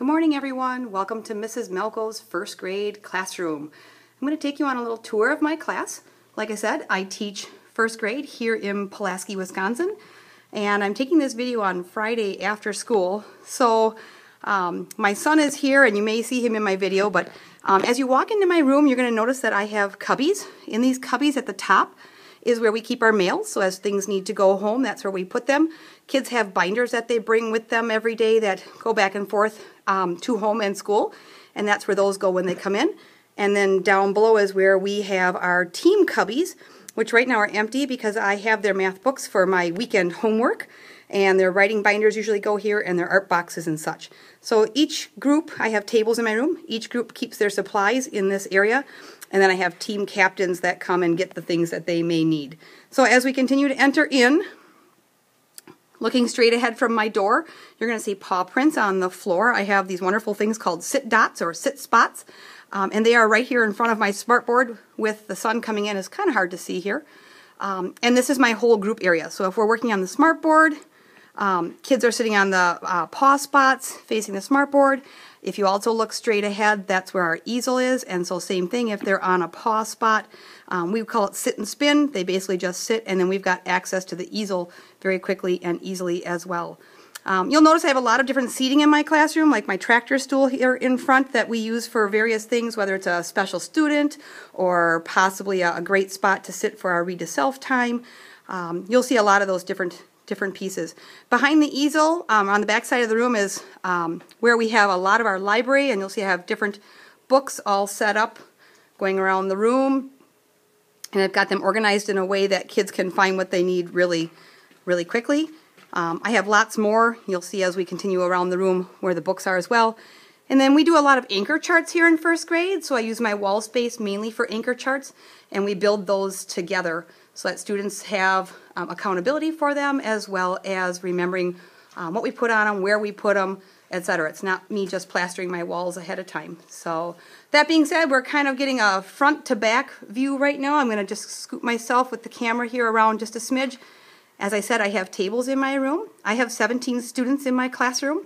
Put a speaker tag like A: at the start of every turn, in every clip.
A: Good morning, everyone. Welcome to Mrs. Melko's first grade classroom. I'm going to take you on a little tour of my class. Like I said, I teach first grade here in Pulaski, Wisconsin, and I'm taking this video on Friday after school. So my son is here, and you may see him in my video, but as you walk into my room, you're going to notice that I have cubbies. In these cubbies at the top is where we keep our mail, so as things need to go home, that's where we put them. Kids have binders that they bring with them every day that go back and forth to home and school, and that's where those go when they come in. And then down below is where we have our team cubbies, which right now are empty because I have their math books for my weekend homework, and their writing binders usually go here, and their art boxes and such. So each group, I have tables in my room, each group keeps their supplies in this area, and then I have team captains that come and get the things that they may need. So as we continue to enter in, looking straight ahead from my door, you're going to see paw prints on the floor. I have these wonderful things called sit dots or sit spots, and they are right here in front of my smartboard with the sun coming in. It's kind of hard to see here. And this is my whole group area. So if we're working on the smartboard, kids are sitting on the paw spots facing the smartboard. If you also look straight ahead, that's where our easel is, and so same thing if they're on a paw spot. We call it sit and spin. They basically just sit, and then we've got access to the easel very quickly and easily as well. You'll notice I have a lot of different seating in my classroom, like my tractor stool here in front that we use for various things, whether it's a special student or possibly a great spot to sit for our read to self time. You'll see a lot of those different pieces. Behind the easel, on the back side of the room, is where we have a lot of our library, and you'll see I have different books all set up going around the room, and I've got them organized in a way that kids can find what they need really quickly. I have lots more. You'll see as we continue around the room where the books are as well. And then we do a lot of anchor charts here in first grade, so I use my wall space mainly for anchor charts, and we build those together so that students have accountability for them, as well as remembering what we put on them, where we put them, etc. It's not me just plastering my walls ahead of time. So that being said, we're kind of getting a front to back view right now. I'm going to just scoop myself with the camera here around just a smidge. As I said, I have tables in my room. I have 17 students in my classroom.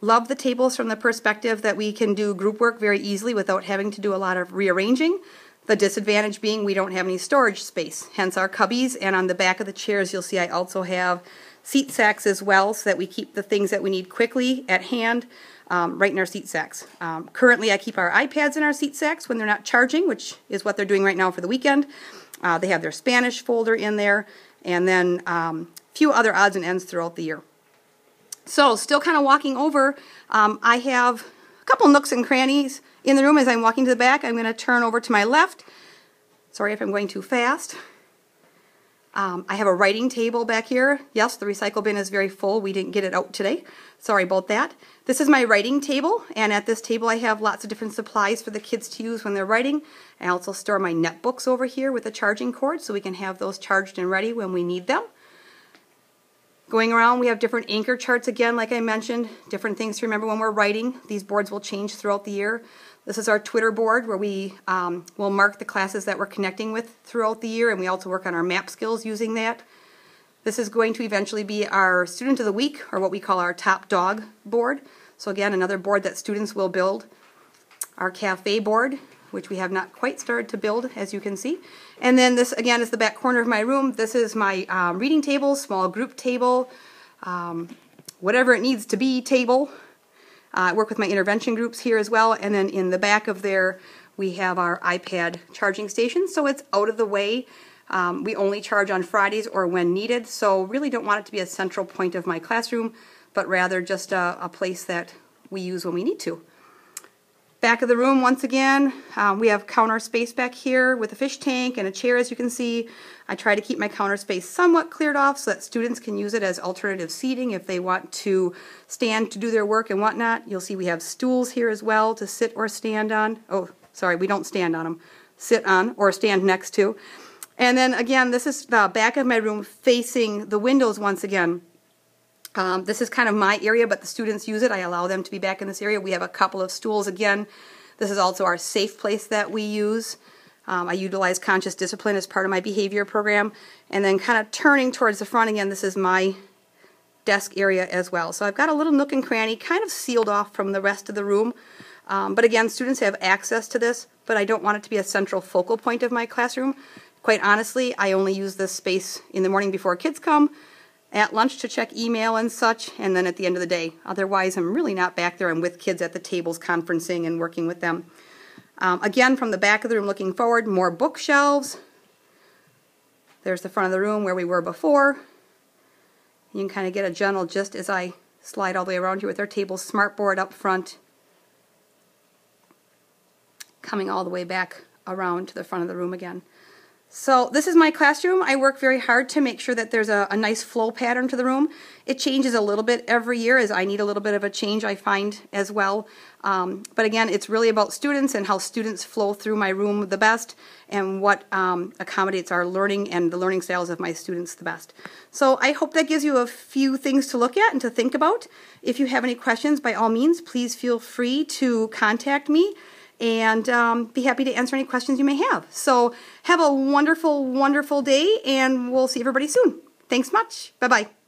A: Love the tables from the perspective that we can do group work very easily without having to do a lot of rearranging. The disadvantage being we don't have any storage space, hence our cubbies, and on the back of the chairs you'll see I also have seat sacks as well, so that we keep the things that we need quickly at hand right in our seat sacks. Currently I keep our iPads in our seat sacks when they're not charging, which is what they're doing right now for the weekend. They have their Spanish folder in there, and then a few other odds and ends throughout the year. So still kind of walking over, I have a couple nooks and crannies in the room. As I'm walking to the back, I'm going to turn over to my left. Sorry if I'm going too fast. I have a writing table back here. Yes, the recycle bin is very full. We didn't get it out today. Sorry about that. This is my writing table, and at this table I have lots of different supplies for the kids to use when they're writing. I also store my netbooks over here with a charging cord so we can have those charged and ready when we need them. Going around, we have different anchor charts again, like I mentioned, different things to remember when we're writing. These boards will change throughout the year. This is our Twitter board where we will mark the classes that we're connecting with throughout the year, and we also work on our map skills using that. This is going to eventually be our Student of the Week, or what we call our Top Dog board. So again, another board that students will build. Our cafe board, which we have not quite started to build, as you can see. And then this, again, is the back corner of my room. This is my reading table, small group table, whatever it needs to be table. I work with my intervention groups here as well. And then in the back of there, we have our iPad charging station. So it's out of the way. We only charge on Fridays or when needed. So really don't want it to be a central point of my classroom, but rather just a place that we use when we need to. Back of the room, once again, we have counter space back here with a fish tank and a chair, as you can see. I try to keep my counter space somewhat cleared off so that students can use it as alternative seating if they want to stand to do their work and whatnot. You'll see we have stools here as well to sit or stand on. Oh, sorry, we don't stand on them. Sit on or stand next to. And then again, this is the back of my room facing the windows once again. This is kind of my area, but the students use it. I allow them to be back in this area. We have a couple of stools again. This is also our safe place that we use. I utilize conscious discipline as part of my behavior program. And then kind of turning towards the front again, this is my desk area as well. So I've got a little nook and cranny kind of sealed off from the rest of the room. But again, students have access to this, but I don't want it to be a central focal point of my classroom. Quite honestly, I only use this space in the morning before kids come, at lunch to check email and such, and then at the end of the day. Otherwise, I'm really not back there. I'm with kids at the tables conferencing and working with them. Again, from the back of the room looking forward, more bookshelves. There's the front of the room where we were before. You can kind of get a general gist as I slide all the way around here with our table smartboard up front, coming all the way back around to the front of the room again. So this is my classroom. I work very hard to make sure that there's a nice flow pattern to the room. It changes a little bit every year as I need a little bit of a change, I find, as well. But again, it's really about students and how students flow through my room the best and what accommodates our learning and the learning styles of my students the best. So I hope that gives you a few things to look at and to think about. If you have any questions, by all means, please feel free to contact me and be happy to answer any questions you may have. So have a wonderful, wonderful day, and we'll see everybody soon. Thanks much. Bye-bye.